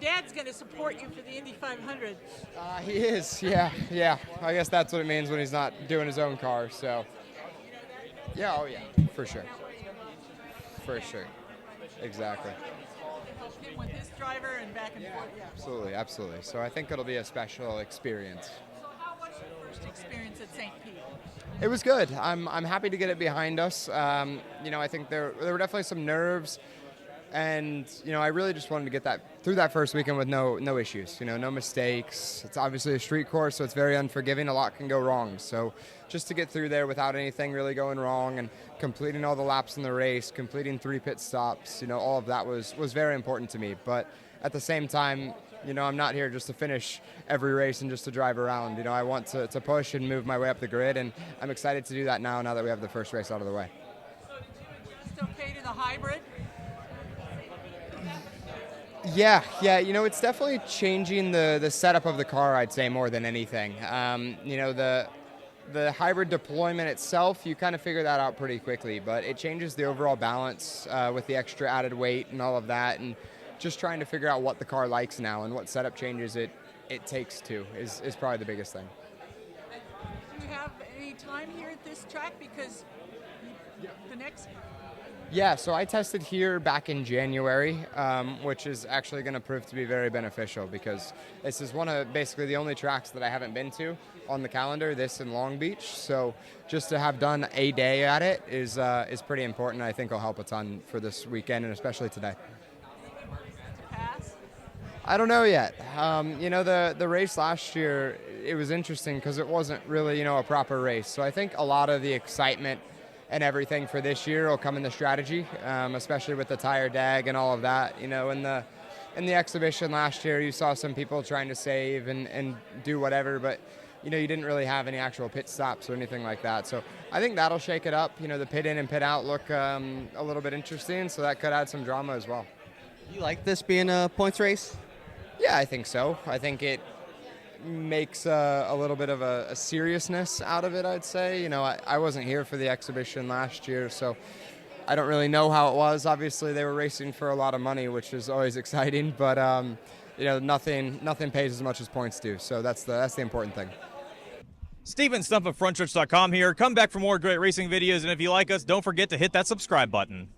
Your dad's going to support you for the Indy 500. He is, yeah. I guess that's what it means when he's not doing his own car, so. Yeah, oh yeah, for sure. For sure. Exactly. Help him with his driver and back and forth. Yeah. Absolutely. So I think it'll be a special experience. So how was your first experience at St. Pete? It was good. I'm happy to get it behind us. I think there were definitely some nerves. And, I really just wanted to get that through that first weekend with no issues, no mistakes. It's obviously a street course, so it's very unforgiving. A lot can go wrong. So just to get through there without anything really going wrong and completing all the laps in the race, completing 3 pit stops, all of that was very important to me. But at the same time, I'm not here just to finish every race and just to drive around. I want to push and move my way up the grid, and I'm excited to do that now that we have the first race out of the way. So did you adjust okay to the hybrid? Yeah, it's definitely changing the setup of the car, I'd say, more than anything. The hybrid deployment itself, you kind of figure that out pretty quickly, but it changes the overall balance with the extra added weight and all of that, and just trying to figure out what the car likes now and what setup changes it takes to is probably the biggest thing. Do you have any time here at this track? Because the next... Yeah, so I tested here back in January, which is actually going to prove to be very beneficial because this is one of basically the only tracks that I haven't been to on the calendar, this in Long Beach. So just to have done a day at it is pretty important. I think will help a ton for this weekend and especially today. I don't know yet. The race last year, it was interesting because it wasn't really, a proper race. So I think a lot of the excitement and everything for this year will come in the strategy, especially with the tire dag and all of that. In the exhibition last year, you saw some people trying to save and do whatever, but you didn't really have any actual pit stops or anything like that. So I think that'll shake it up. The pit in and pit out look a little bit interesting, so that could add some drama as well. You like this being a points race? Yeah, I think so. I think it makes a little bit of a seriousness out of it, I'd say. I wasn't here for the exhibition last year, so I don't really know how it was. Obviously, they were racing for a lot of money, which is always exciting, but nothing pays as much as points do, so that's the important thing. Steven Stump of Frontstretch.com here. Come back for more great racing videos, and if you like us, don't forget to hit that subscribe button.